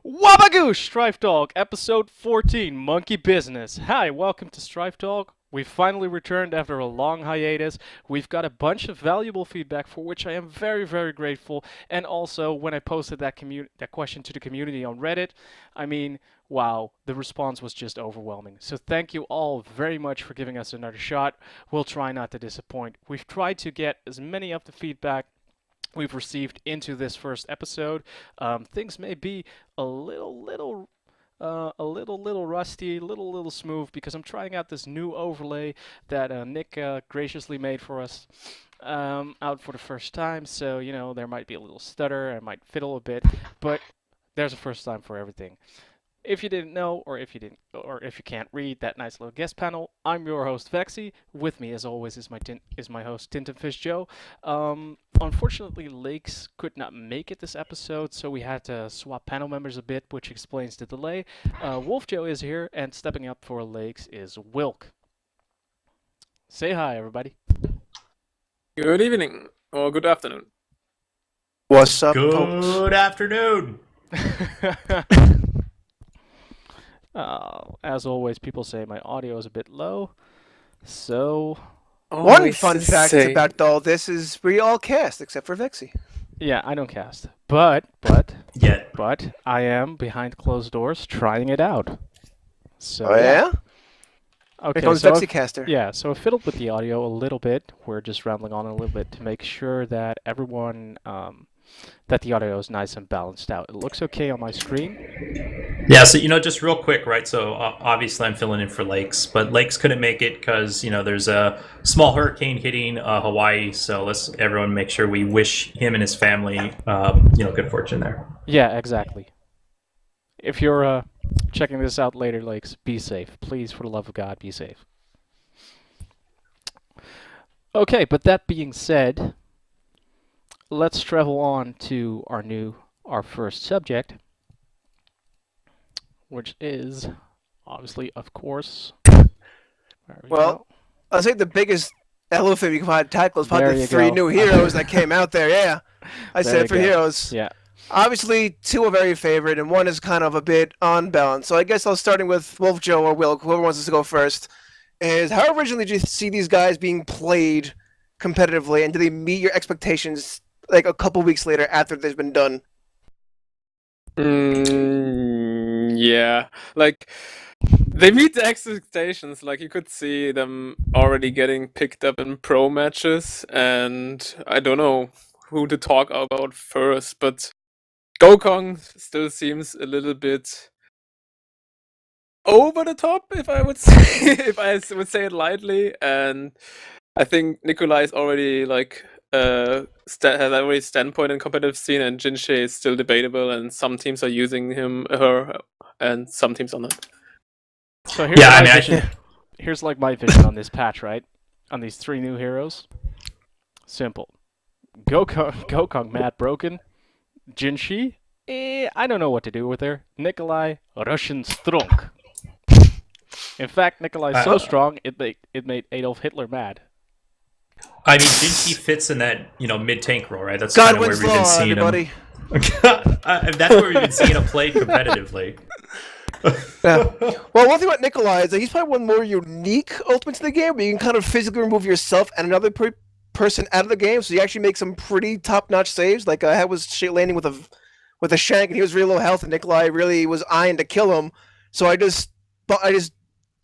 Wabagoo, Strife Dog, episode 14, Monkey Business. Hi, welcome to Strife Dog. We've finally returned after a long hiatus. We've got a bunch of valuable feedback for which I am very, very grateful. And also, when I posted that question to the community on Reddit, I mean, wow, the response was just overwhelming. So thank you all very much for giving us another shot. We'll try not to disappoint. We've tried to get as many of the feedback we've received into this first episode. Things may be a little rusty, little smooth because I'm trying out this new overlay that Nick graciously made for us out for the first time. So there might be a little stutter, I might fiddle a bit, but there's a first time for everything. If you didn't know, or if you can't read that nice little guest panel, I'm your host Vexxie. With me, as always, is my host Tintenfisch Joe. Unfortunately, Lakes could not make it this episode, so we had to swap panel members a bit, which explains the delay. WolfJoe is here, and stepping up for Lakes is Whilke. Say hi, everybody. Good evening, or good afternoon. What's up, Good folks? afternoon. As always, people say my audio is a bit low, so One fun fact about all this is we all cast except for Vexxie. yeah, I don't cast, but Yet. I am behind closed doors trying it out. So Oh yeah? okay. Here comes So Vexxie Caster. yeah, so I fiddled with the audio a little bit. We're just rambling on a little bit to make sure that everyone that the audio is nice and balanced out. It looks okay on my screen. Yeah, so, just real quick, right? So, obviously I'm filling in for Lakes, but Lakes couldn't make it because, there's a small hurricane hitting Hawaii. So let's everyone make sure we wish him and his family, good fortune there. Yeah, exactly. If you're checking this out later, Lakes, be safe. Please, for the love of God, be safe. Okay, but that being said, let's travel on to our first subject, which is obviously, of course. Well, I'll say the biggest elephant you can find tackle is probably There the you three go. new heroes that came out there. Yeah, I There said you for go. heroes. Yeah. Obviously, two are very favorite, and one is kind of a bit unbalanced. So I guess I'll starting with WolfJoe or Whilke, whoever wants us to go first. Is how originally did you see these guys being played competitively, and do they meet your expectations like a couple weeks later after they've been done? Yeah, like they meet the expectations. Like you could see them already getting picked up in pro matches, and I don't know who to talk about first, but Gokong still seems a little bit over the top, if I would say, if I would say it lightly. And I think Nikolai is already like has already standpoint in competitive scene, and Jin-She is still debatable, and some teams are using her, and some teams are not. So here's Yeah, I my mean, I vision. Here's like my vision on this patch, right? On these three new heroes. Simple. Gokong, mad broken. Jin-She, I don't know what to do with her. Nikolai, Russian strong. In fact, Nikolai's so strong it made Adolf Hitler mad. I mean, Jin-She fits in that, mid-tank role, right? That's kind of where Godwin's we've been Law, seeing everybody. him. That's where we've been seeing him played competitively. Yeah. Well, one thing about Nikolai is that he's probably one more unique ultimates in the game, where you can kind of physically remove yourself and another person out of the game, so you actually make some pretty top-notch saves. Like I was landing with a shank, and he was really low health, and Nikolai really was eyeing to kill him. So I just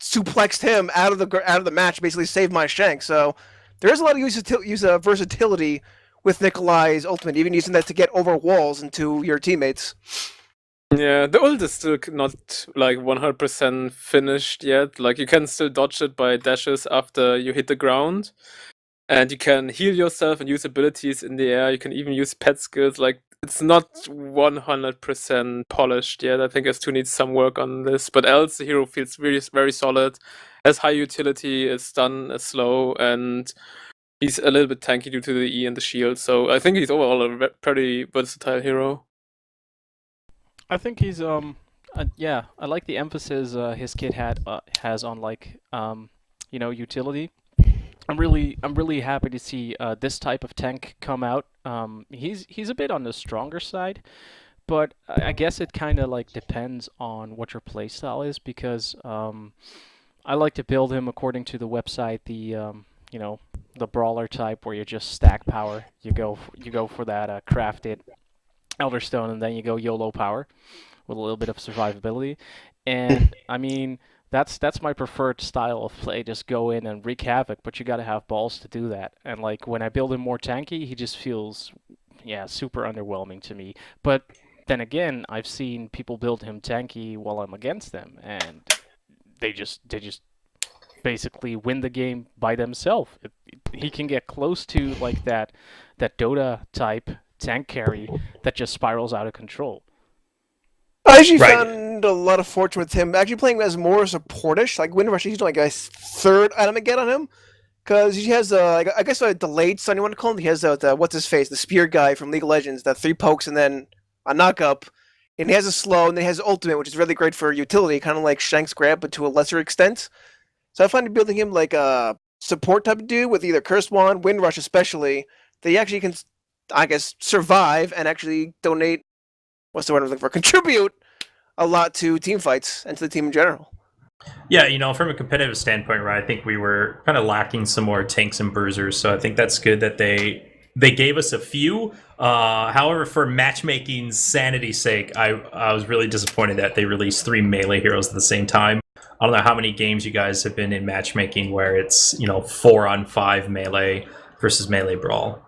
suplexed him out of the match, basically saved my shank. So there is a lot of versatility with Nikolai's ultimate, even using that to get over walls into your teammates. Yeah, the ult is still not like 100% finished yet. Like you can still dodge it by dashes after you hit the ground, and you can heal yourself and use abilities in the air. You can even use pet skills. Like it's not 100% polished yet. I think S2 needs some work on this, but else the hero feels very, very solid. Has high utility, is stun, is slow, and he's a little bit tanky due to the E and the shield. So I think he's overall a pretty versatile hero. I think he's yeah, I like the emphasis his kid has on like utility. I'm really happy to see this type of tank come out. He's a bit on the stronger side, but I guess it kind of like depends on what your playstyle is because I like to build him according to the website, you know, the brawler type where you just stack power. You go for that crafted Elder Stone, and then you go YOLO power with a little bit of survivability. And I mean, that's my preferred style of play. Just go in and wreak havoc, but you got to have balls to do that. And like when I build him more tanky, he just feels, yeah, super underwhelming to me. But then again, I've seen people build him tanky while I'm against them, and they just basically win the game by themselves. He can get close to like that Dota type tank carry that just spirals out of control. I actually Right. found a lot of fortune with him actually playing as more supportish. Like Windrush, he's like a third item I get on him. Because he has, like, I guess a delayed stun, you want to call him? He has, what's his face? The spear guy from League of Legends, the 3 pokes and then a knock up. And he has a slow, and then he has ultimate, which is really great for utility, kind of like Shank's grab, but to a lesser extent. So I find building him like a support type of dude with either Curse Wand, Windrush especially, that he actually can, I guess, survive and actually donate, what's the word I'm looking for? Contribute a lot to team fights and to the team in general. Yeah, from a competitive standpoint, right, I think we were kind of lacking some more tanks and bruisers, so I think that's good that they gave us a few. However, for matchmaking's sanity's sake, I was really disappointed that they released 3 melee heroes at the same time. I don't know how many games you guys have been in matchmaking where it's 4-on-5 melee versus melee brawl.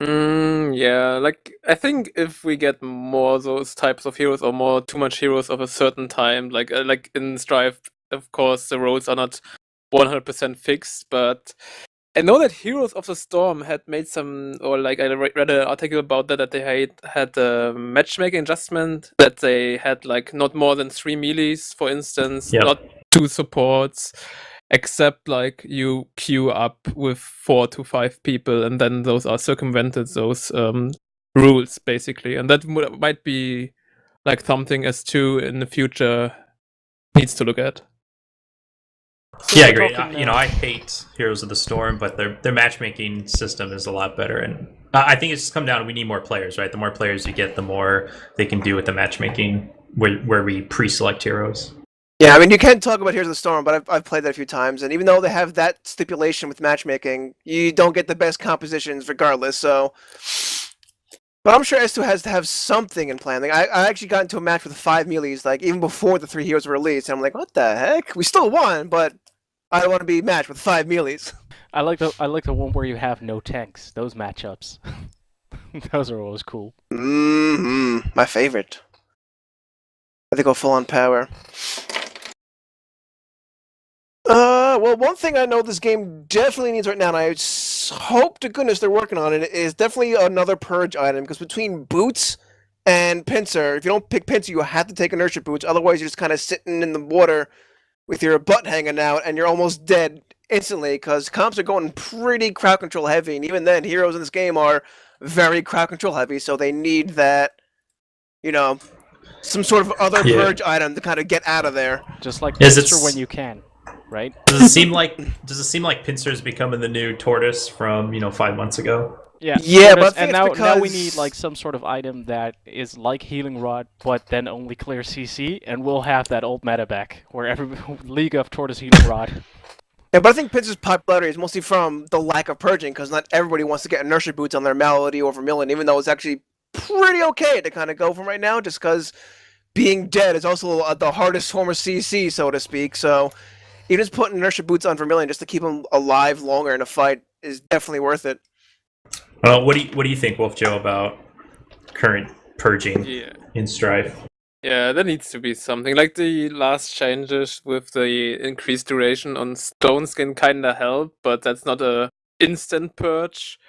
Yeah, like I think if we get more those types of heroes or too much heroes of a certain time, like in Strife, of course the roles are not 100% fixed, but I know that Heroes of the Storm had made some, or like I read an article about that they had a matchmaking adjustment that they had like not more than 3 melees, for instance, Yep. not 2 supports. Except like you queue up with 4 to 5 people, and then those are circumvented, those rules basically, and that might be like something S2 in the future needs to look at. So Yeah, I we're agree. talking, I hate Heroes of the Storm, but their matchmaking system is a lot better, and I think it's just come down to we need more players, right? The more players you get, the more they can do with the matchmaking, where we pre-select heroes. Yeah, I mean, you can talk about Heroes of the Storm, but I've played that a few times, and even though they have that stipulation with matchmaking, you don't get the best compositions regardless, so... But I'm sure S2 has to have something in plan. Like, I actually got into a match with 5 melees, like, even before the 3 heroes were released, and I'm like, what the heck? We still won, but I don't want to be matched with 5 melees. I like the one where you have no tanks. Those matchups, those are always cool. My favorite. I think I'll full on power. Well, one thing I know this game definitely needs right now, and I hope to goodness they're working on it, is definitely another purge item, because between boots and pincer, if you don't pick pincer, you have to take inertia boots, otherwise you're just kind of sitting in the water with your butt hanging out, and you're almost dead instantly, because comps are going pretty crowd control heavy, and even then, heroes in this game are very crowd control heavy, so they need that, some sort of other purge item to kind of get out of there. Just like Is Pincer it- when you can, right? Does it seem like Pincer's becoming the new Tortoise from 5 months ago? Yeah. Yeah, but I Tortoise, think and it's now we because- need like some sort of item that is like Healing Rod, but then only clear CC, and we'll have that old meta back where every League of Tortoise Healing Rod. Yeah, but I think Pincer's popularity is mostly from the lack of purging, because not everybody wants to get inertia boots on their Malady or Vermilion, even though it's actually pretty okay to kind of go from right now, just because being dead is also the hardest form of CC, so to speak, so even just putting inertia boots on Vermilion just to keep him alive longer in a fight is definitely worth it. What do you think, WolfJoe, about current purging Yeah. in Strife? Yeah, there needs to be something. Like the last changes with the increased duration on stones can kinda help, but that's not a instant purge.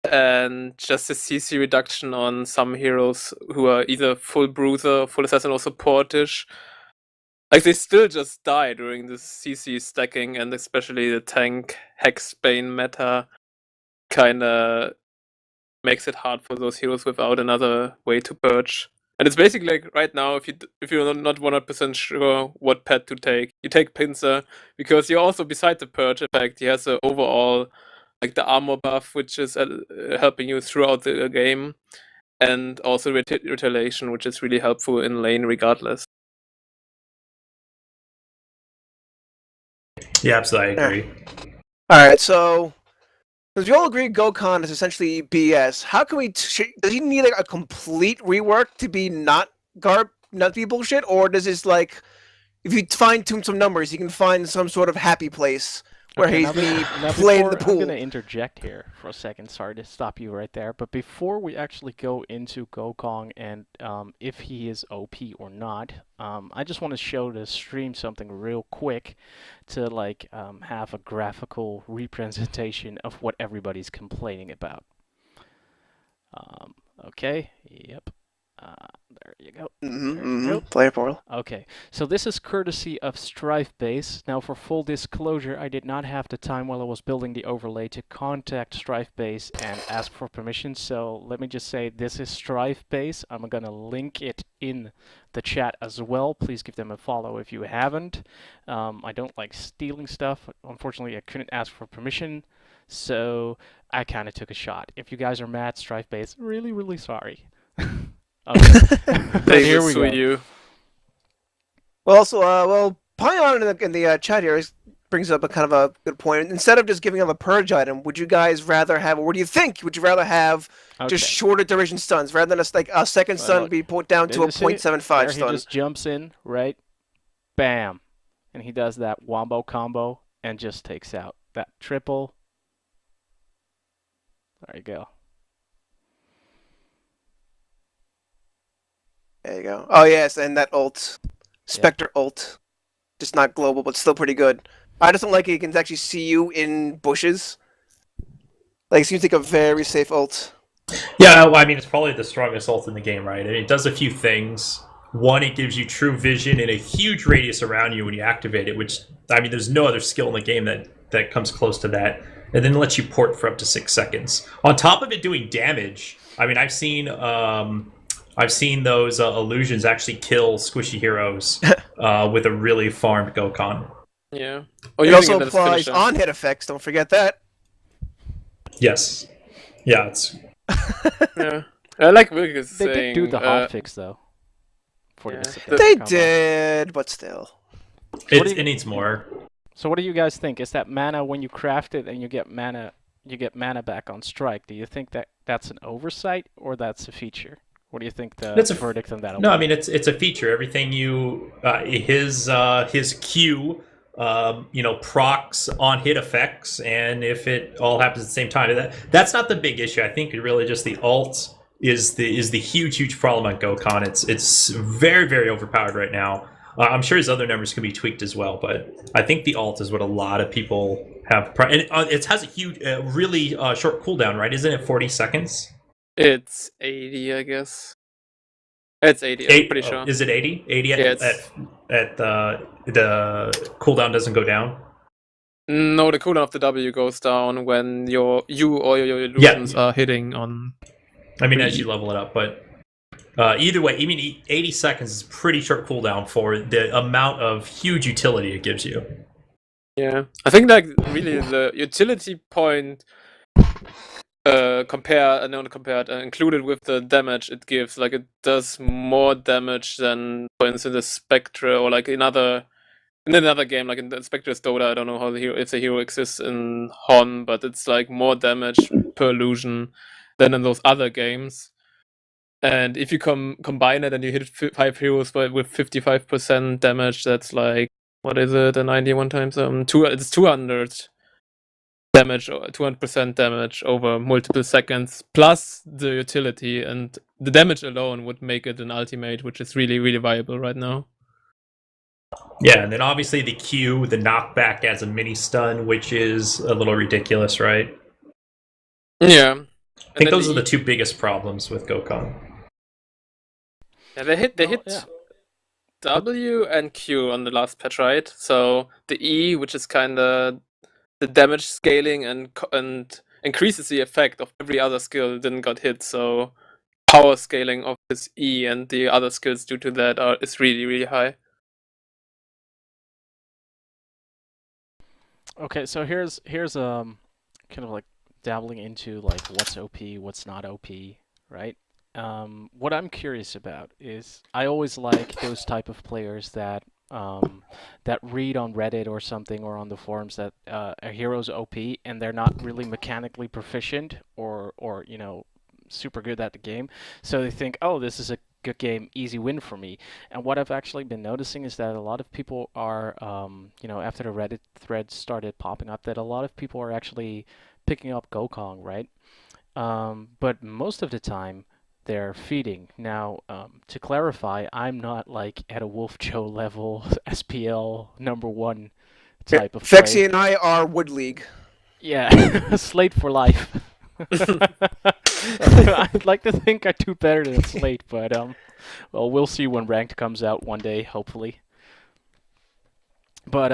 And just a CC reduction on some heroes who are either full bruiser, full assassin, or supportish. Like they still just die during the CC stacking, and especially the tank Hexbane meta kinda makes it hard for those heroes without another way to purge. And it's basically like right now, if you're not 100% sure what pet to take, you take Pincer, because you're also, beside the purge effect, he has the overall, like the armor buff, which is helping you throughout the game. and also retaliation, which is really helpful in lane regardless. Yeah, absolutely, I agree. Alright, so does you all agree Gokon is essentially BS? How can we does he need like a complete rework to be not be bullshit, or does this like if you fine tune some numbers, you can find some sort of happy place where Okay, he's being now played in the before- I'm pool? going to interject here for a second. Sorry to stop you right there. But before we actually go into Gokong and if he is OP or not, I just want to show the stream something real quick to like have a graphical representation of what everybody's complaining about. Okay, yep. There you go. Player portal. Okay, so this is courtesy of Strife Base. Now, for full disclosure, I did not have the time while I was building the overlay to contact Strife Base and ask for permission. So let me just say this is Strife Base. I'm gonna link it in the chat as well. Please give them a follow if you haven't. I don't like stealing stuff. Unfortunately, I couldn't ask for permission, so I kind of took a shot. If you guys are mad, Strife Base, really, really sorry. Okay. They Here will we sue go. you. Well, also, Pion in the chat here brings up a kind of a good point. Instead of just giving him a purge item, would you guys rather have, or what do you think? Would you rather have just Okay. shorter duration stuns rather than a second Well, stun look, be put down to a Did you see it? 0.75 There stun? He just jumps in, right? Bam. And he does that wombo combo and just takes out that triple. There you go. There you go. Oh yes, and that ult, Spectre ult, just not global, but still pretty good. I just don't like he can actually see you in bushes. Like, it seems like a very safe ult. Yeah, well, I mean, it's probably the strongest ult in the game, right? And it does a few things. One, it gives you true vision in a huge radius around you when you activate it, which, I mean, there's no other skill in the game that comes close to that. And then it lets you port for up to 6 seconds. On top of it doing damage, I mean, I've seen those illusions actually kill squishy heroes with a really farmed Gokon. Yeah. Or It using also as applies finisher. on hit effects. Don't forget that. Yes. Yeah, it's... Yeah. I like Whilke They saying. did do the hotfix though. For yeah. the September They combo. did, but still. It needs more. So what do you guys think? Is that mana when you craft it and you get mana back on strike? Do you think that that's an oversight or that's a feature? What do you think the That's a verdict on that will No, be? I mean it's a feature. Everything you his Q procs on hit effects, and if it all happens at the same time, that's not the big issue. I think really just the ult is the huge problem on Gokon. It's very, very overpowered right now. I'm sure his other numbers can be tweaked as well, but I think the ult is what a lot of people have. And it has a huge, really short cooldown, right? Isn't it 40 seconds? It's 80, I guess. It's 80, I'm pretty sure. Is it 80? 80 Yeah, at the cooldown doesn't go down? No, the cooldown of the W goes down when you or your illusions are hitting on. I mean, as you level it up, but either way, I mean, 80 seconds is pretty short cooldown for the amount of huge utility it gives you. Yeah, I think like really the utility point included with the damage it gives, like it does more damage than, for instance, the Spectre or like in another game, like in the Spectre's Dota. I don't know how if the hero exists in Hon, but it's like more damage per illusion than in those other games. And if you combine it and you hit 5 heroes with 55% damage, that's like, what is it? 91 times it's 200 damage, or 200% damage over multiple seconds, plus the utility, and the damage alone would make it an ultimate, which is really, really viable right now. Yeah, and then obviously the Q, the knockback as a mini stun, which is a little ridiculous, right? Yeah. I think those are the two biggest problems with Gokon. Yeah, they hit W and Q on the last patch, right? So the E, which is kind of the damage scaling and increases the effect of every other skill, didn't got hit. So power scaling of this E and the other skills due to that is really, really high. Okay, so here's kind of like dabbling into like what's OP, what's not OP, right? what I'm curious about is I always like those type of players that that read on Reddit or something or on the forums that a hero's OP and they're not really mechanically proficient or super good at the game, so they think, oh, this is a good game, easy win for me. And what I've actually been noticing is that a lot of people are, after the Reddit threads started popping up, that a lot of people are actually picking up Gokong, right? But most of the time, they're feeding. Now, to clarify, I'm not like at a WolfJoe level SPL #1 type of Vexxie play. and I are Wood League. Yeah, Slate for life. I'd like to think I do better than Slate, but well, we'll see when Ranked comes out one day, hopefully. But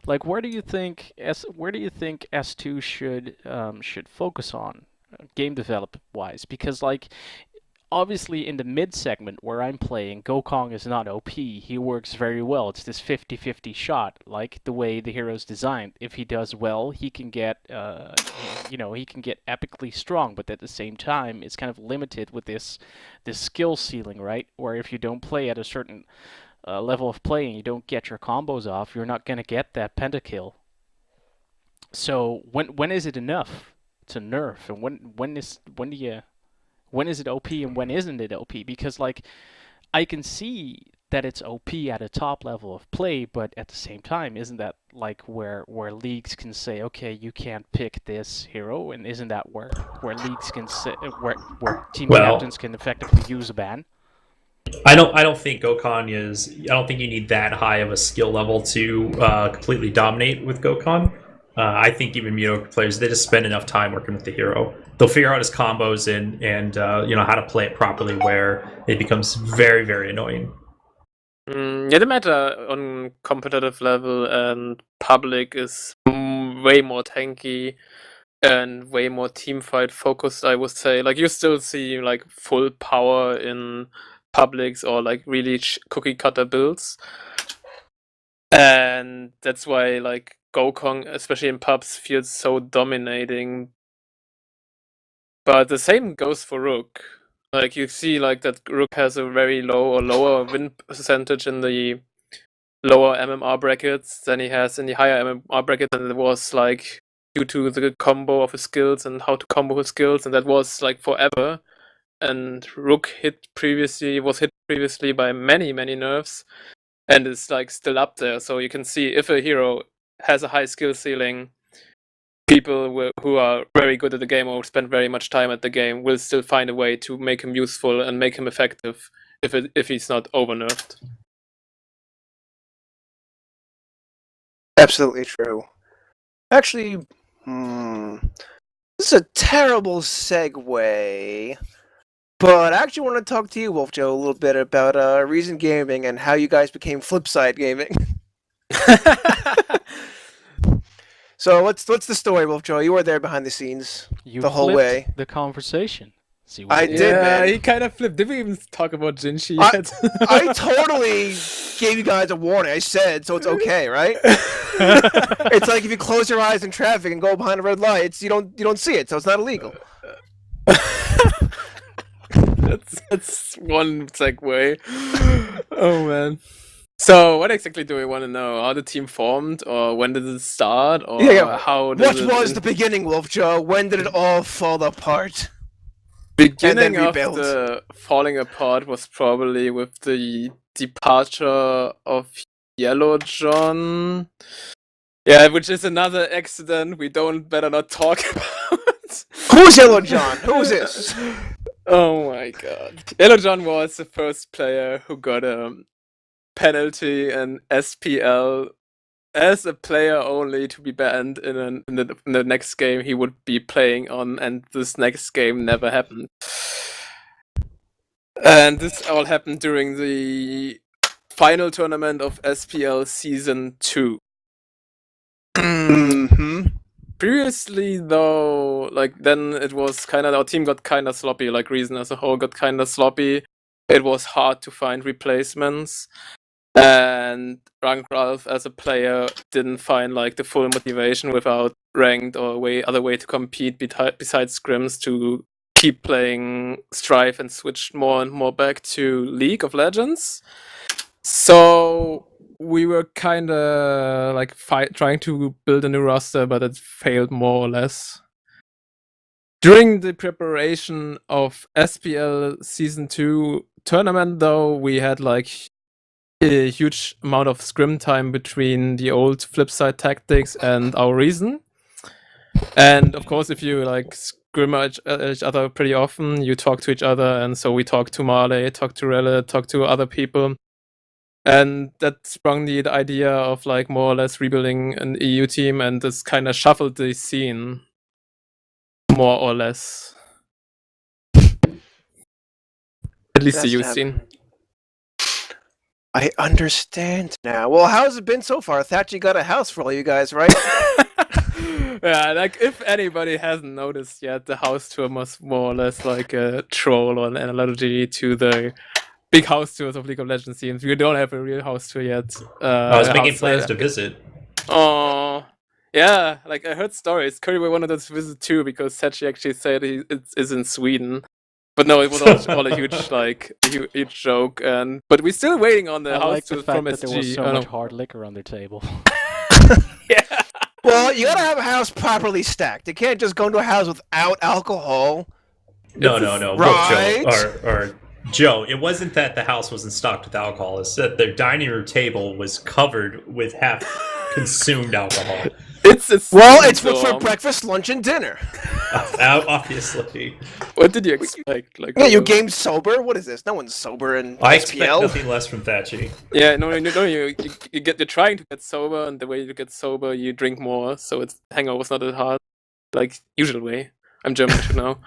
like, where do you think S2 should focus on, game development wise? Because like, obviously in the mid segment where I'm playing, Gokong is not OP. He works very well. It's this 50-50 shot, like the way the hero's designed. If he does well, he can get he can get epically strong, but at the same time, it's kind of limited with this skill ceiling, right? Where if you don't play at a certain level of play and you don't get your combos off, you're not gonna get that pentakill. So when is it enough to nerf, and when is it OP and when isn't it OP? Because like, I can see that it's OP at a top level of play, but at the same time, isn't that like where leagues can say, okay, you can't pick this hero, and isn't that where leagues can say where team Well, captains can effectively use a ban? I don't think Gokon is. I don't think you need that high of a skill level to completely dominate with Gokon. I think even mediocre players, they just spend enough time working with the hero. They'll figure out his combos and how to play it properly, where it becomes very, very annoying. Yeah, the meta on competitive level and public is way more tanky and way more teamfight focused, I would say. Like, you still see like full power in publics or like really cookie cutter builds, and that's why like Gokong, especially in pubs, feels so dominating. But the same goes for Rook. Like, you see like that Rook has a very low or lower win percentage in the lower MMR brackets than he has in the higher MMR bracket, and it was like due to the combo of his skills and how to combo his skills, and that was like forever. And Rook was hit previously by many nerfs, and is like still up there. So you can see if a hero has a high skill ceiling, people who are very good at the game or spend very much time at the game will still find a way to make him useful and make him effective if he's not over nerfed. Absolutely true. Actually, this is a terrible segue, but I actually want to talk to you, WolfJoe, a little bit about Reason Gaming and how you guys became Flipside Gaming. So what's the story, WolfJoe? You were there behind the scenes the whole way. The conversation. See what I did, did, man. He kind of flipped. Did we even talk about Jin-She I- yet? I totally gave you guys a warning. I said, so it's okay, right? It's like if you close your eyes in traffic and go behind a red light, you don't see it, so it's not illegal. That's one segue. Oh man. So what exactly do we want to know? How the team formed, or when did it start, or how did What was the beginning, WolfJoe? When did it all fall apart? beginning of rebuilt? the falling apart was probably with the departure of Yellow John. Yeah, which is another accident we better not talk about. Who's Yellow John? Who's this? Oh my god. Yellow John was the first player who got a penalty in SPL as a player only to be banned in the next game he would be playing on, and this next game never happened. And this all happened during the final tournament of SPL Season 2. Previously, though, like, then it was our team got kinda sloppy, like Reason as a whole got kinda sloppy. It was hard to find replacements. And Ralph as a player didn't find like the full motivation without ranked or other way to compete besides scrims to keep playing Strife and switched more and more back to League of Legends. So we were kind of like trying to build a new roster, but it failed more or less. During the preparation of SPL Season 2 tournament, though, we had like a huge amount of scrim time between the old Flipside tactics and our reason. And of course, if you like scrim each other pretty often, you talk to each other. And so we talked to Marley, talked to Relle, talked to other people. And that sprung the idea of like more or less rebuilding an EU team, and this kind of shuffled the scene more or less. At least the EU scene. I understand now. Well, how's it been so far? Thatchy got a house for all you guys, right? Yeah, like if anybody hasn't noticed yet, the house tour was more or less like a troll or an analogy to the big house tours of League of Legends teams. We don't have a real house tour yet. I was making plans to visit. Oh, yeah, like I heard stories. Curry wanted us to visit too because Thatchy actually said he is in Sweden. But no, it was all a huge, like, huge joke. But we're still waiting on the house tour from SG. There was so much hard liquor on their table. Yeah. Well, you gotta have a house properly stacked. You can't just go into a house without alcohol. No. Right? WolfJoe, or Joe, it wasn't that the house wasn't stocked with alcohol. It's that their dining room table was covered with half-consumed alcohol. It's what's for breakfast, lunch, and dinner. Obviously. What did you expect? Like, Yeah, you game sober? What is this? No one's sober in I expect SPL. nothing less from Thatchy. Yeah, no, you're trying to get sober, and the way you get sober, you drink more, so it's hangover's not that hard, like usual way. I'm German, you know.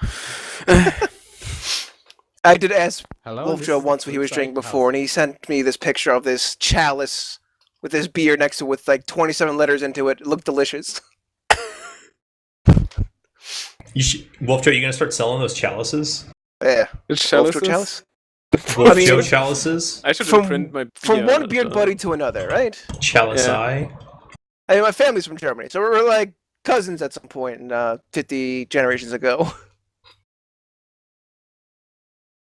I did ask Hello, WolfJoe once what he was drinking before, and he sent me this picture of this chalice with this beer next to it with like 27 letters into it. It looked delicious. WolfJoe, you gonna start selling those chalices? Yeah. Chalices? WolfJoe chalice? WolfJoe chalices? I should print my beer. From one beard buddy to another, right? Chalice Yeah. eye? I mean, my family's from Germany, so we're like cousins at some point 50 generations ago.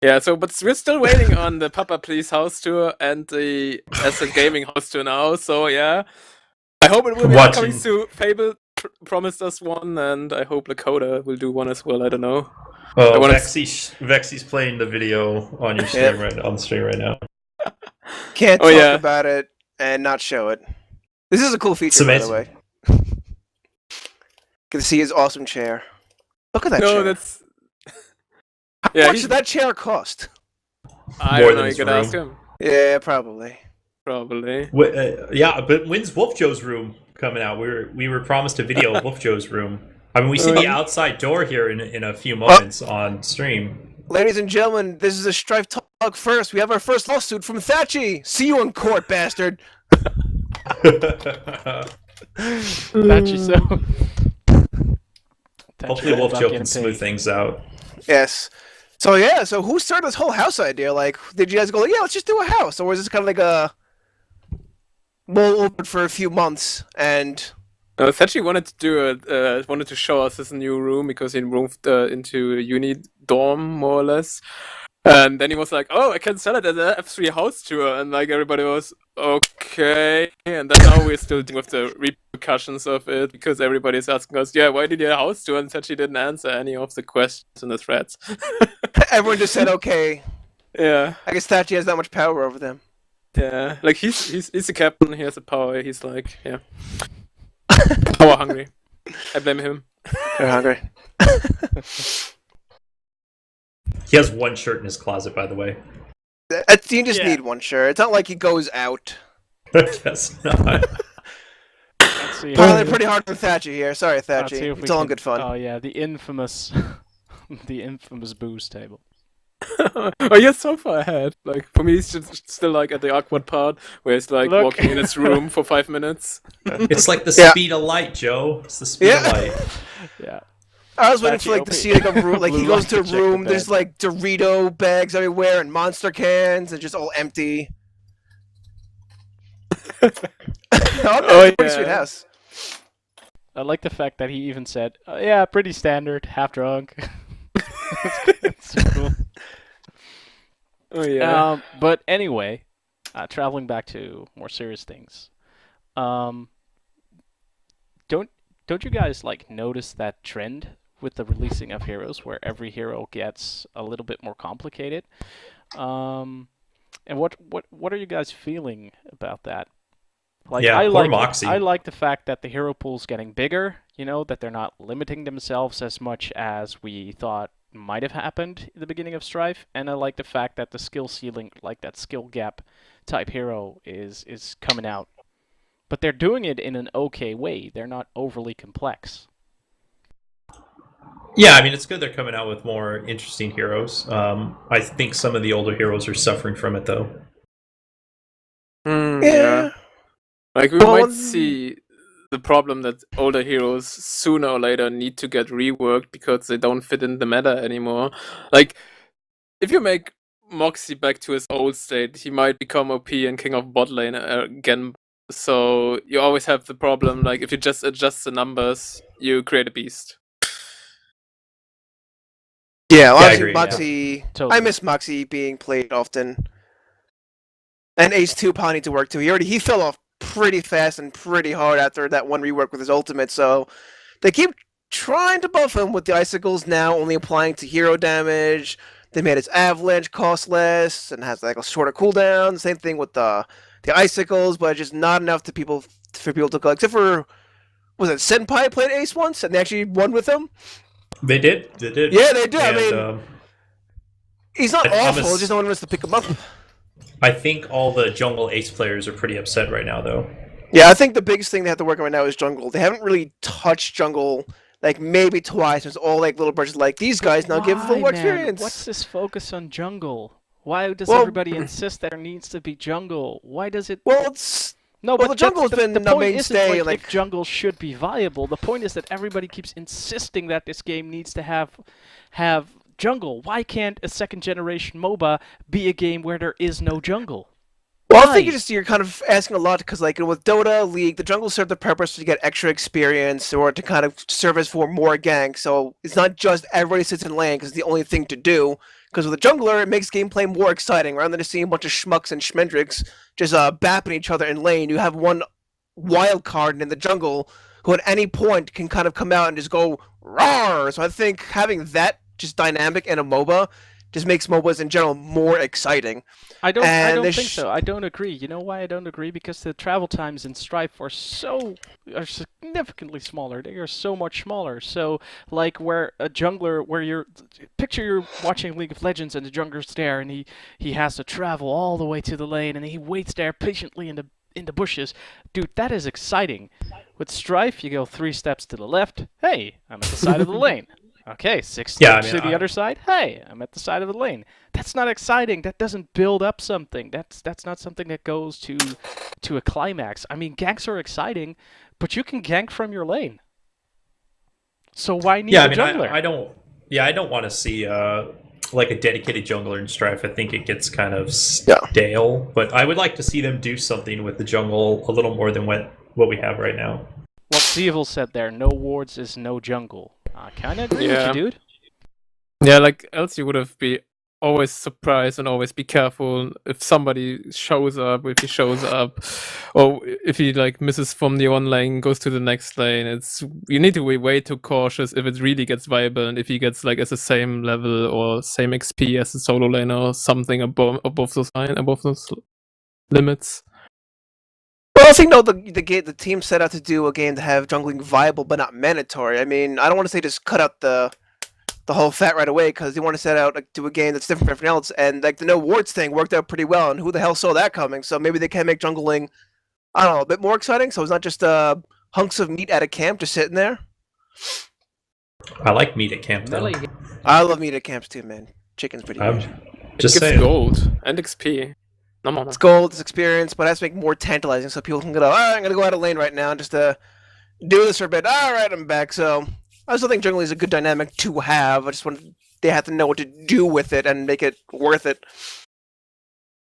Yeah, but we're still waiting on the Papa Please house tour and the Asset Gaming house tour now, so yeah. I hope it will be coming soon. Fable promised us one, and I hope Lakota will do one as well, I don't know. Oh, Vexxie's playing the video on your stream on the stream right now. Can't talk about it and not show it. This is a cool feature, by the way. Get to see his awesome chair. Look at that chair. That's... How much did that chair cost? I don't know, you could ask him. Yeah, probably. Yeah, but when's WolfJoe's room coming out? We were promised a video of WolfJoe's room. I mean, we see the outside door here in a few moments on stream. Ladies and gentlemen, this is a Strife Talk first. We have our first lawsuit from Thatchy. See you in court, bastard. Thatchy, so... Hopefully WolfJoe can smooth things out. Yes. So who started this whole house idea? Like, did you guys go, yeah, let's just do a house? Or was this kind of like a... We'll open for a few months, and... Thatchy wanted to show us his new room because he moved into a uni dorm, more or less. And then he was like, "Oh, I can sell it as an F3 house tour," and like everybody was okay. And then now we're still dealing with the repercussions of it because everybody's asking us, "Yeah, why did you have a house tour?" And Thatchy didn't answer any of the questions in the threads. Everyone just said, "Okay." Yeah. I guess Thatchy has that much power over them. Yeah, like he's the captain. He has the power. He's like, yeah. Power hungry. I blame him. They're hungry. He has one shirt in his closet, by the way. You just need one shirt. It's not like he goes out. I guess not. Probably pretty hard for Thatchy here. Sorry, Thatchy. It's all in good fun. Oh yeah, the infamous booze table. Oh, you're so far ahead. Like for me, it's just still like at the awkward part where it's like walking in his room for 5 minutes. It's like the speed of light, Joe. It's the speed of light. Yeah. I was waiting for like to see like a room. Like he goes to a room. There's like Dorito bags everywhere and Monster cans and just all empty. Pretty sweet house. I like the fact that he even said, "Yeah, pretty standard, half drunk." It's cool. Oh yeah. But anyway, traveling back to more serious things. Um, don't don't you guys like notice that trend with the releasing of heroes, where every hero gets a little bit more complicated? And what are you guys feeling about that? Like Yeah, I poor like it. Moxie. I like the fact that the hero pool's getting bigger, that they're not limiting themselves as much as we thought might have happened in the beginning of Strife, and I like the fact that the skill ceiling, like that skill gap type hero is coming out. But they're doing it in an okay way. They're not overly complex. Yeah, I mean, it's good they're coming out with more interesting heroes. I think some of the older heroes are suffering from it, though. Yeah. Like we Well, might see the problem that older heroes sooner or later need to get reworked because they don't fit in the meta anymore. Like if you make Moxie back to his old state, he might become OP and king of bot lane again. So you always have the problem, like if you just adjust the numbers, you create a beast. Yeah, well, Yeah, I obviously agree, yeah. Moxie. Totally. I miss Moxie being played often. And Ace 2 probably need to work too. He fell off pretty fast and pretty hard after that one rework with his ultimate, so they keep trying to buff him with the icicles now only applying to hero damage. They made his avalanche cost less and has like a shorter cooldown. Same thing with the icicles, but just not enough for people to go. Except for, was it Senpai played Ace once and they actually won with him? They did. Yeah, they did. And, I mean, he's not I'm awful. Just no one wants to pick him up. I think all the jungle ace players are pretty upset right now, though. Yeah, I think the biggest thing they have to work on right now is jungle. They haven't really touched jungle like maybe twice. It's all like little birds like these guys now give them more Man? experience. What's this focus on jungle? Why does Well- everybody insist that there needs to be jungle? Why does it? Well, it's No, well, but the jungle's that's- been the the point isn't mainstay, like if like- jungle should be viable. The point is that everybody keeps insisting that this game needs to have jungle. Why can't a second generation MOBA be a game where there is no jungle? well, I think Why? you're kind of asking a lot because like with Dota League, the jungle served the purpose to get extra experience or to kind of service for more ganks. So it's not just everybody sits in lane because it's the only thing to do. Because with a jungler, it makes gameplay more exciting rather than just seeing a bunch of schmucks and schmendricks just bapping each other in lane. You have one wild card in the jungle who at any point can kind of come out and just go roar. So I think having that just dynamic in a MOBA just makes MOBAs in general more exciting. I don't And think so. I don't agree. You know why I don't agree? Because the travel times in Strife are significantly smaller. They are so much smaller. So like where a jungler, picture you're watching League of Legends and the jungler's there and he has to travel all the way to the lane and he waits there patiently in the bushes. Dude, that is exciting. With Strife, you go 3 steps to the left. Hey, I'm at the side of the lane. Okay, 6 Yeah, I steps mean, to the other side. Hey, I'm at the side of the lane. That's not exciting. That doesn't build up something. That's not something that goes to a climax. I mean, ganks are exciting, but you can gank from your lane. So why need Yeah, a I mean, jungler? I don't. Yeah, I don't want to see like a dedicated jungler in Strife. I think it gets kind of stale. But I would like to see them do something with the jungle a little more than what we have right now. What Seville said there, no wards is no jungle. I kind of agree with Yeah. you, dude. Yeah, like else you would have be always surprised and always be careful if somebody shows up, if he shows up, or if he like misses from the one lane, goes to the next lane. You need to be way too cautious if it really gets viable and if he gets like as the same level or same XP as a solo lane or something above those limits. Well, I think no, the team set out to do a game to have jungling viable but not mandatory. I mean, I don't want to say just cut out the whole fat right away because they want to set out like do a game that's different from everything else. And like the no wards thing worked out pretty well. And who the hell saw that coming? So maybe they can make jungling, I don't know, a bit more exciting. So it's not just hunks of meat at a camp just sitting there. I like meat at camp though. Really? I love meat at camps too, man. Chicken's pretty I'm good. just it gives saying. gold and XP. No. It's gold, it's experience, but it has to make more tantalizing so people can go, I'm going to go out of lane right now and just do this for a bit. All right, I'm back. So I still think jungling is a good dynamic to have. I just want they have to know what to do with it and make it worth it.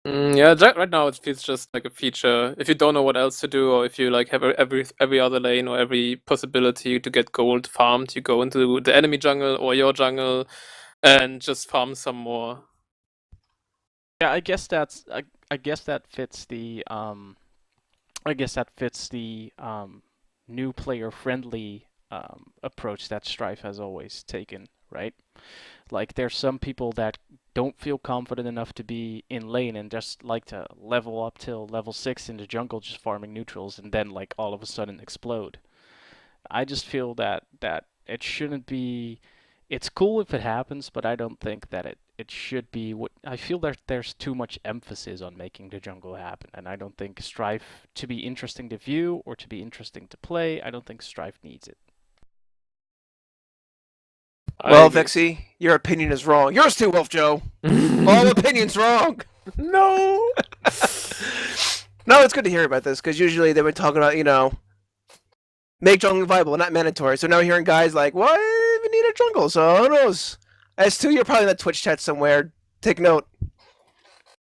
Yeah, right now it feels just like a feature. If you don't know what else to do, or if you like have every other lane or every possibility to get gold farmed, you go into the enemy jungle or your jungle. and just farm some more. Yeah, I guess I guess that fits the new player friendly approach that Strife has always taken, right? Like there's some people that don't feel confident enough to be in lane and just like to level up till level 6 in the jungle just farming neutrals and then like all of a sudden explode. I just feel that it shouldn't be. It's cool if it happens, but I don't think that it should be. What I feel that there's too much emphasis on making the jungle happen, and I don't think Strife to be interesting to view or to be interesting to play. I don't think Strife needs it. Well, Vexxie, your opinion is wrong. Yours too, WolfJoe. All opinions wrong. No. No, it's good to hear about this because usually they've been talking about make jungle viable, not mandatory. So now we're hearing guys like, "Why even need a jungle?" So who knows? S2, you're probably in the Twitch chat somewhere. Take note.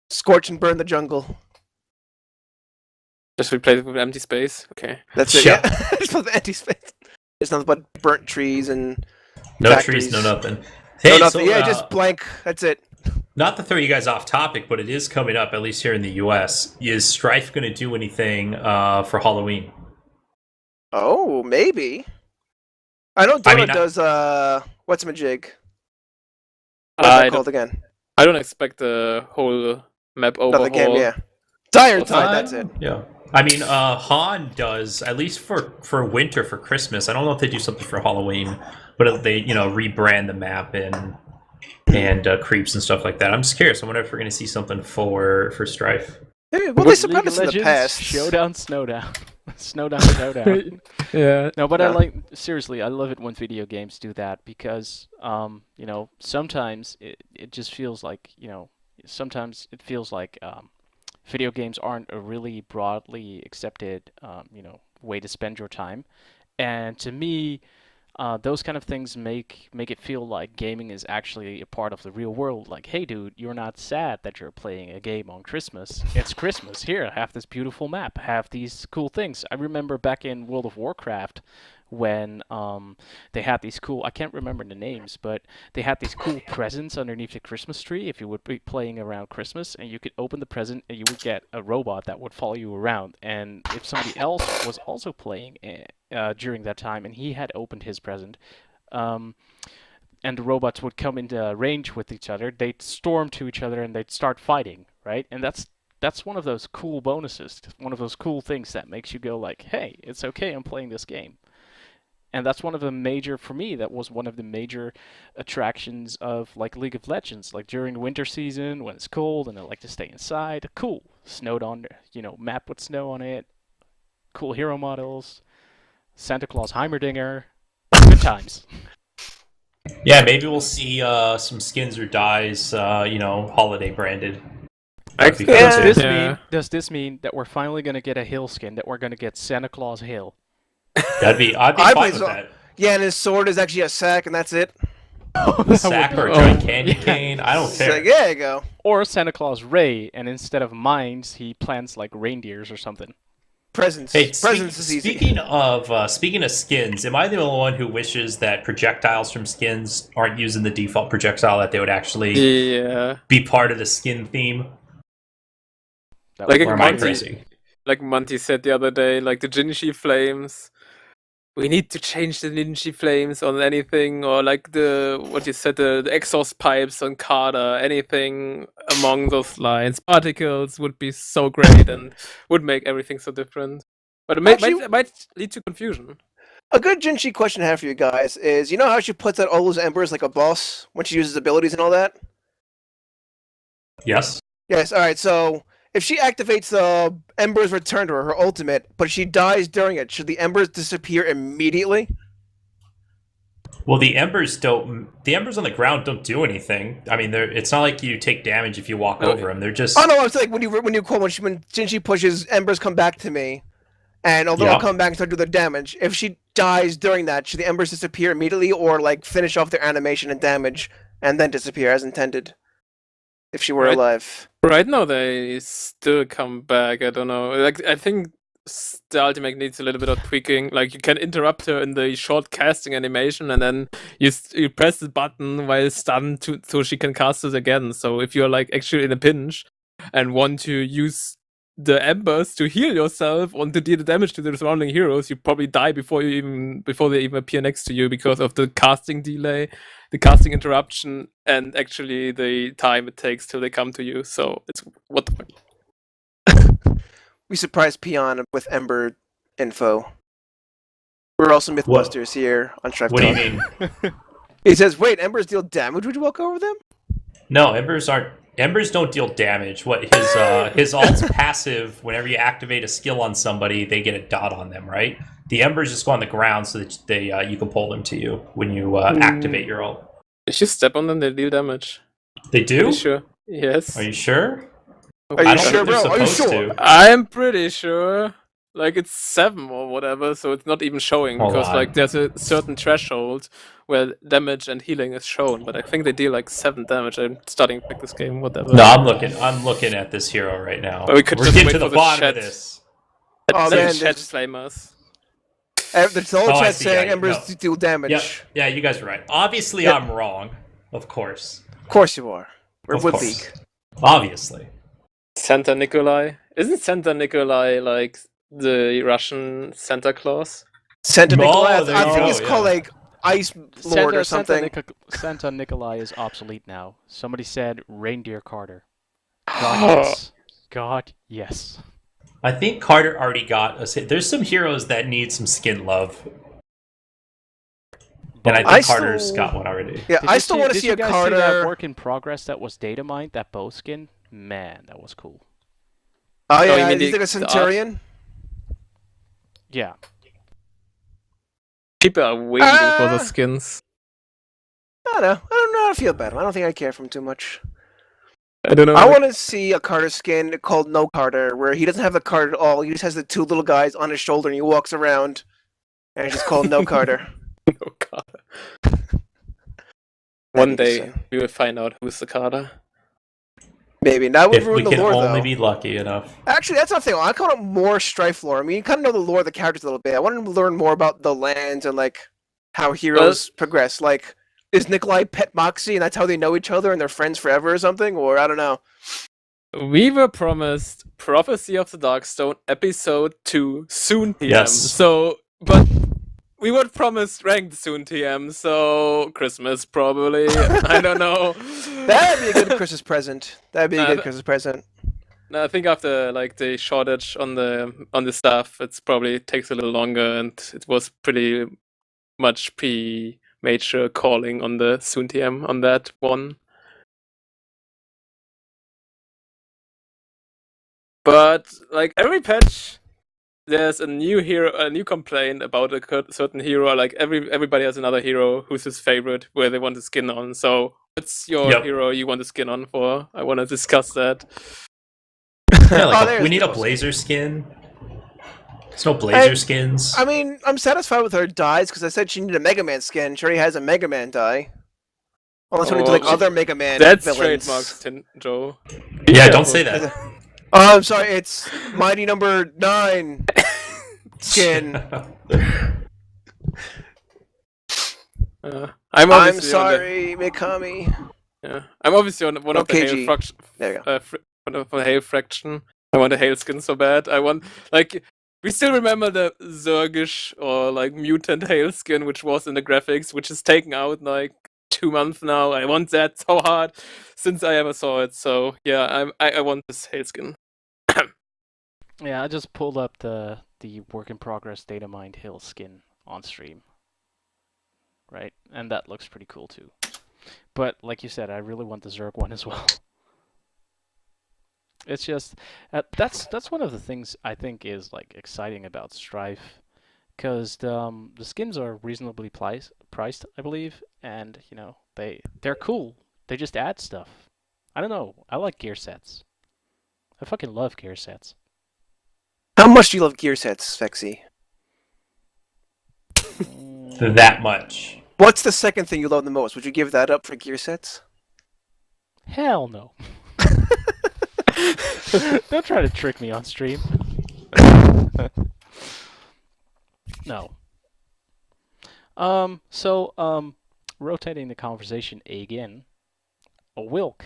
Scorch and burn the jungle. Just replace it with empty space. Okay. That's it. Yeah. Yeah. Just put the empty space. It's nothing but burnt trees and No factories. trees, no nothing. no Hey, nothing. so, Yeah, just blank. That's it. not to throw you guys off topic, but it is coming up, at least here in the U.S. Is Strife going to do anything for Halloween? Oh, maybe. I know Donut does. What's my jig? What's that called again? I don't expect the whole map overhaul. Another game, yeah. Dire Tide, that's it. Yeah. I mean, Han does, at least for winter, for Christmas. I don't know if they do something for Halloween, but they, rebrand the map and creeps and stuff like that. I'm just curious. I wonder if we're going to see something for Strife. Yeah, well, they surprised us in the Legends, past. Showdown, Snowdown. Snowdown. Yeah. No, but Yeah. seriously, I love it when video games do that because, sometimes it just feels like, sometimes it feels like video games aren't a really broadly accepted, way to spend your time. And to me, those kind of things make it feel like gaming is actually a part of the real world. Like, hey, dude, you're not sad that you're playing a game on Christmas. It's Christmas. Here, have this beautiful map. Have these cool things. I remember back in World of Warcraft when they had these cool, I can't remember the names, but they had these cool presents underneath the Christmas tree if you would be playing around Christmas, and you could open the present and you would get a robot that would follow you around. And if somebody else was also playing during that time and he had opened his present, and the robots would come into range with each other, they'd storm to each other and they'd start fighting, right? And that's one of those cool bonuses, one of those cool things that makes you go like, hey, it's okay, I'm playing this game. And that's one of the major, for me, that was one of the major attractions of like League of Legends. Like during the winter season when it's cold and I like to stay inside, cool, snowed on, map with snow on it, cool hero models, Santa Claus Heimerdinger, good times. Yeah, maybe we'll see some skins or dyes, holiday branded. Does this mean that we're finally going to get a hill skin, that we're going to get Santa Claus Hill? I'd be fine with that. Yeah, and his sword is actually a sack, and that's it. Sack or a giant candy cane, I don't care. So, there you go. Or Santa Claus Ray, and instead of mines, he plants like reindeers or something. Presents. Hey, Presents is easy. speaking of skins, am I the only one who wishes that projectiles from skins aren't using the default projectile, that they would actually be part of the skin theme? Like Or am I crazy? Like Monty said the other day, like the Jin-She flames. We need to change the Jin-She flames on anything, or like the exhaust pipes on Carter, anything among those lines. Particles would be so great and would make everything so different. But it might lead to confusion. A good Jin-She question I have for you guys is, you know how she puts out all those embers like a boss when she uses abilities and all that? Yes. Yes, alright, so if she activates the embers return to her ultimate, but she dies during it, should the embers disappear immediately? Well, the embers on the ground don't do anything. I mean, it's not like you take damage if you walk over them. They're just... Oh no, I was like, when Jin-She pushes, embers come back to me, and although I'll come back and start doing the damage, if she dies during that, should the embers disappear immediately, or like finish off their animation and damage, and then disappear as intended? If she were alive. Right now, they still come back. I don't know. Like, I think the ultimate needs a little bit of tweaking. Like you can interrupt her in the short casting animation, and then you press the button while stunned so she can cast it again. So if you're like actually in a pinch and want to use the embers to heal yourself or to deal the damage to the surrounding heroes, you probably die before they even appear next to you because of the casting delay, the casting interruption, and actually the time it takes till they come to you. So it's what the fuck. We surprised Peon with Ember info. We're also Mythbusters here on Strife. What do you mean? He says, "Wait, Embers deal damage. Would you walk over them?" No, Embers don't deal damage. What his alt's passive. Whenever you activate a skill on somebody, they get a dot on them, right? The Embers just go on the ground so that you can pull them to you when you activate your ult. If you step on them, they deal damage. They do? Are you sure? Yes. Are you sure? Are you I don't sure, think they're bro? Are you supposed sure? to. I'm pretty sure. Like it's 7 or whatever, so it's not even showing Hold because on. like there's a certain threshold where damage and healing is shown, but I think they deal like 7 damage. I'm starting to pick this game, whatever. No, I'm looking at this hero right now. Or we could We're just getting wait to the for the bottom chat. of this. Oh, The man, chat there's- flame us. The whole Oh, I chat see, saying yeah, Embers no. deal damage. Yep. Yeah, you guys are right. Obviously, Yep. I'm wrong. Of course. Of course you are. We're Of Woodbeak. course. Obviously. Santa Nikolai. Isn't Santa Nikolai like the Russian Santa Claus? Santa Oh, Nikolai. there I you think go, it's called yeah. like Ice Lord or something. Santa Nikolai is obsolete now. Somebody said Reindeer Carter. God, yes. God, yes. I think Carter already got us. There's some heroes that need some skin love. And I think I Carter's still- got one already. Yeah, Did I you still want to did see you a guys Carter. see that work in progress that was data mined, that bow skin? Man, that was cool. Oh you yeah, mean he's the- like a the art? Centurion. Yeah. People are waiting for the Ah. skins. I don't know. I don't know how to feel about him. I don't think I care for him too much. I don't know. I want to see a Carter skin called No Carter, where he doesn't have the card at all. He just has the 2 little guys on his shoulder, and he walks around, and it's just called No Carter. Oh god. One That'd be day insane. we will find out who's the Carter. Maybe that would If we ruin the can lore, only though. be lucky enough. Actually, that's not the thing. I call it more Strife lore. I mean, you kind of know the lore of the characters a little bit. I want to learn more about the lands and like how heroes progress. Like, is Nikolai pet Moxie, and that's how they know each other and they're friends forever or something? Or I don't know. We were promised Prophecy of the Darkstone episode 2 soon TM. Yes. So, but we were promised ranked soon TM, so Christmas probably. I don't know. That'd be a good Christmas present. That'd be a Nah, good th- Christmas present. No, I think after like the shortage on the stuff, it's probably takes a little longer, and it was pretty much major calling on the soon TM on that one. But like every patch, there's a new hero, a new complaint about a certain hero. Like everybody has another hero who's his favorite, where they want to skin on. So, what's your Yep. hero you want to skin on for? I want to discuss that. Yeah, like Oh, we there's need a those. blazer skin. There's no blazer skins. I mean, I'm satisfied with her dyes because I said she needed a Mega Man skin. She already has a Mega Man dye. Unless we need to like Oh, other Mega Man That's villains. trademarks, Joe. Yeah, don't say that. Oh, I'm sorry. It's Mighty Number 9 skin. I'm I'm obviously on the, sorry, Mikami. yeah, I'm obviously on one of the KG. Hail fraction. There you go. One of the Hail fraction. I want a Hail skin so bad. I want like we still remember the Zergish or like mutant Hail skin, which was in the graphics, which is taken out like 2 months now. I want that so hard since I ever saw it. So yeah, I want this Hail skin. Yeah, I just pulled up the work in progress data mined hill skin on stream. Right? And that looks pretty cool too. But like you said, I really want the Zerg one as well. It's just that's one of the things I think is like exciting about Strife, because the skins are reasonably priced, I believe, and you know they're cool. They just add stuff. I don't know. I like gear sets. I fucking love gear sets. How much do you love gear sets, Vexxie? That much. What's the second thing you love the most? Would you give that up for gear sets? Hell no. Don't try to trick me on stream. No. Rotating the conversation again. Whilke.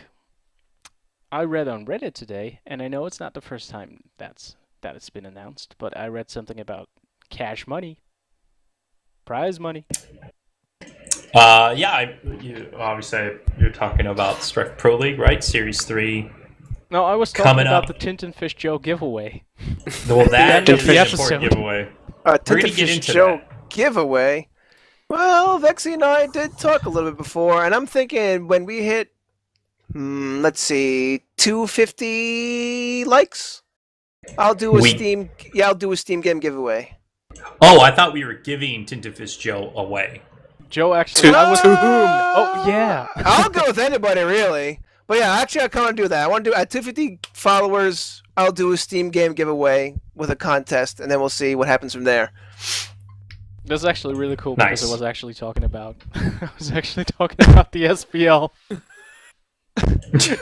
I read on Reddit today, and I know it's not the first time that it's been announced, but I read something about cash money, prize money. Obviously you're talking about Strife Pro League, right? Series 3. No, I was talking Coming about up. the Tintenfish Joe giveaway. Well, that end of is the an episode. important giveaway. Tintenfish into Joe that. giveaway. Well, Vexxie and I did talk a little bit before, and I'm thinking when we hit, let's see, 250 likes, I'll do a Steam game giveaway. Oh, I thought we were giving Tintenfish Joe away. Joe actually, To- I was. to whom? Oh yeah. I'll go with anybody, really. But yeah, actually, I kind of do that. I want to do at 250 followers. I'll do a Steam game giveaway with a contest, and then we'll see what happens from there. That's actually really cool Nice. because I was actually talking about the SPL.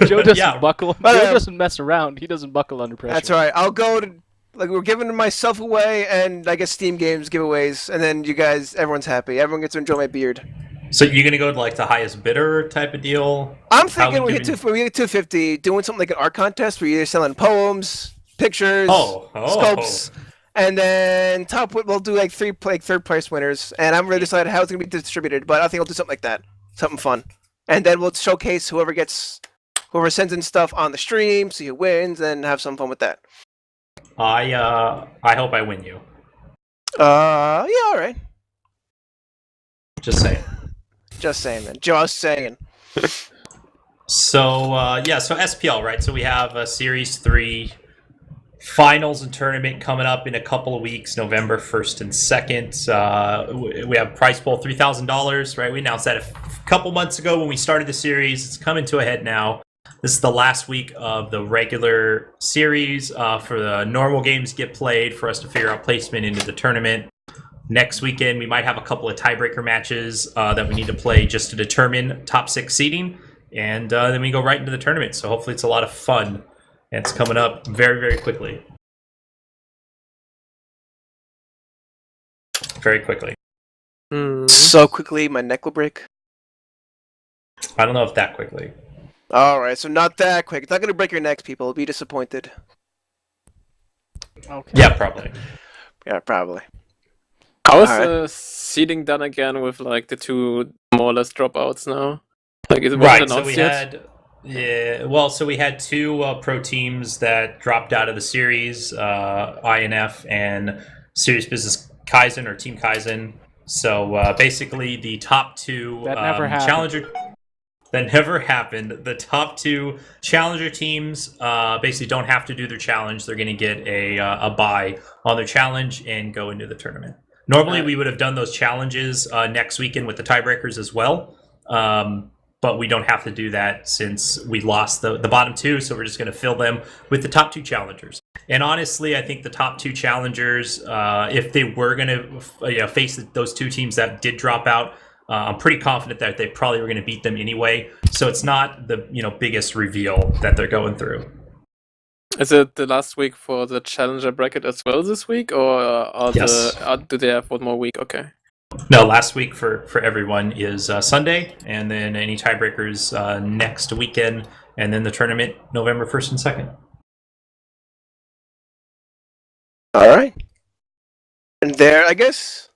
Joe doesn't buckle. But, Joe doesn't mess around. He doesn't buckle under pressure. That's right. I'll go to we're giving myself away, and I guess Steam games giveaways, and then you guys, everyone's happy. Everyone gets to enjoy my beard. So you're gonna go to like the highest bidder type of deal? I'm thinking we we get 250, doing something like an art contest where you're selling poems, pictures, scopes, and then we'll do like third place winners. And I'm really decided how it's gonna be distributed, but I think I'll do something like that, something fun, and then we'll showcase whoever sends in stuff on the stream, see who wins, and have some fun with that. I hope I win you. Yeah, all right. Just saying. Just saying, man. Just saying. So SPL, right? So we have a Series 3 finals and tournament coming up in a couple of weeks, November 1st and 2nd. We have prize pool $3,000, right? We announced that a couple months ago when we started the series. It's coming to a head now. This is the last week of the regular series for the normal games get played for us to figure out placement into the tournament. Next weekend, we might have a couple of tiebreaker matches that we need to play just to determine top 6 seeding. And then we go right into the tournament. So hopefully it's a lot of fun. And it's coming up very, very quickly. Very quickly. So quickly, my neck will break. I don't know if that quickly. All right, so not that quick. It's not going to break your necks, people. You'll be disappointed. Okay. Yeah, probably. Yeah, probably. How is Alright. the seeding done again with like the 2 more or less dropouts now? Like is it Right, so announced we yet? we had 2 pro teams that dropped out of the series, INF and Serious Business Kaizen or Team Kaizen. So basically the top 2 That never happened. challenger. That never happened. The top 2 challenger teams basically don't have to do their challenge. They're going to get a bye on their challenge and go into the tournament. Normally, we would have done those challenges next weekend with the tiebreakers as well. But we don't have to do that since we lost the bottom 2. So we're just going to fill them with the top 2 challengers. And honestly, I think the top 2 challengers, if they were going to face those 2 teams that did drop out, I'm pretty confident that they probably were going to beat them anyway. So it's not the biggest reveal that they're going through. Is it the last week for the challenger bracket as well this week, or Yes. do they have one more week? Okay. No, last week for everyone is Sunday, and then any tiebreakers next weekend, and then the tournament November 1st and 2nd. All right. And there, I guess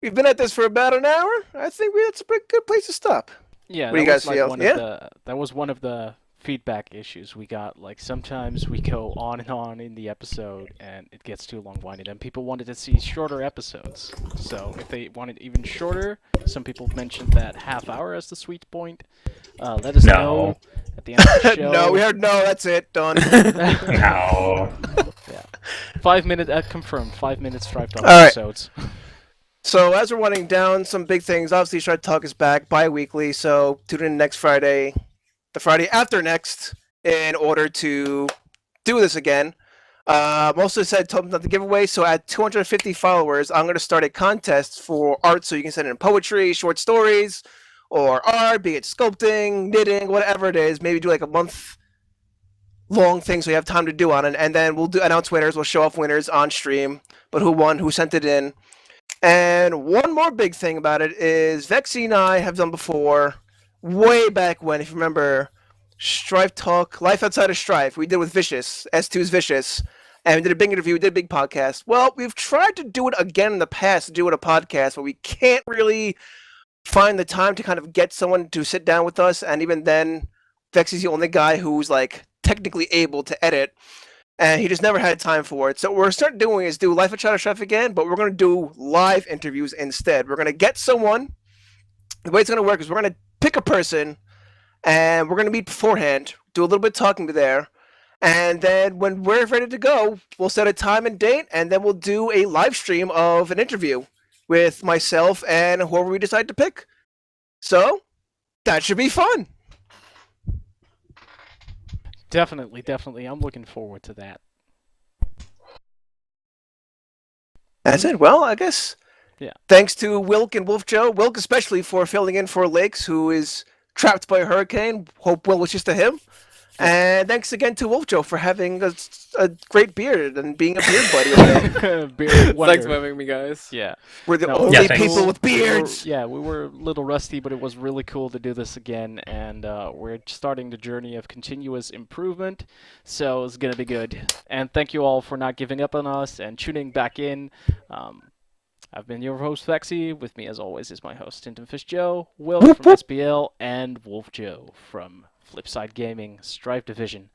we've been at this for about an hour. I think that's a pretty good place to stop. Yeah, What do you that guys was like feel? one Yeah? of that was one of the feedback issues we got. Like sometimes we go on and on in the episode and it gets too long-winded, and people wanted to see shorter episodes. So if they wanted even shorter, some people mentioned that half hour as the sweet point. Let us No. know at the end of the show. No, we heard no. That's it. Done. No. 5 minute confirmed. 5 minutes Strife Talk All right. episodes. So as we're winding down, some big things. Obviously, Strife Talk is back bi-weekly, so tune in next Friday, the Friday after next, in order to do this again. Also told them not to give away, so at 250 followers, I'm going to start a contest for art, so you can send in poetry, short stories, or art, be it sculpting, knitting, whatever it is. Maybe do like a month long thing, so we have time to do on it. And then we'll announce winners. We'll show off winners on stream, but who won, who sent it in. And one more big thing about it is Vexxie and I have done before, way back when, if you remember, Strife Talk, Life Outside of Strife. We did with Vicious, S2's Vicious. And we did a big interview, we did a big podcast. Well, we've tried to do it again in the past, to do it a podcast, but we can't really find the time to kind of get someone to sit down with us. And even then, Vexxie's the only guy who's like technically able to edit. And he just never had time for it. So what we're starting doing is do Life Outside of Strife again, but we're going to do live interviews instead. We're going to get someone. The way it's going to work is we're going to pick a person, and we're going to meet beforehand, do a little bit of talking there, and then when we're ready to go, we'll set a time and date, and then we'll do a live stream of an interview with myself and whoever we decide to pick. So that should be fun. Definitely, definitely. I'm looking forward to that. That's it. Well, I guess. Yeah. Thanks to Whilke and WolfJoe. Whilke especially for filling in for Lakes, who is trapped by a hurricane. Hope well wishes to him. And thanks again to WolfJoe for having a great beard and being a beard buddy over Beard Thanks wonder. for having me, guys. Yeah. We're the No, only yeah, thanks. people with beards. We were a little rusty, but it was really cool to do this again, and we're starting the journey of continuous improvement, so it's gonna be good. And thank you all for not giving up on us and tuning back in. I've been your host, Vexxie. With me, as always, is my host, Tintenfisch Joe, Whilke from SPL, and WolfJoe from Flipside Gaming, Strife Division.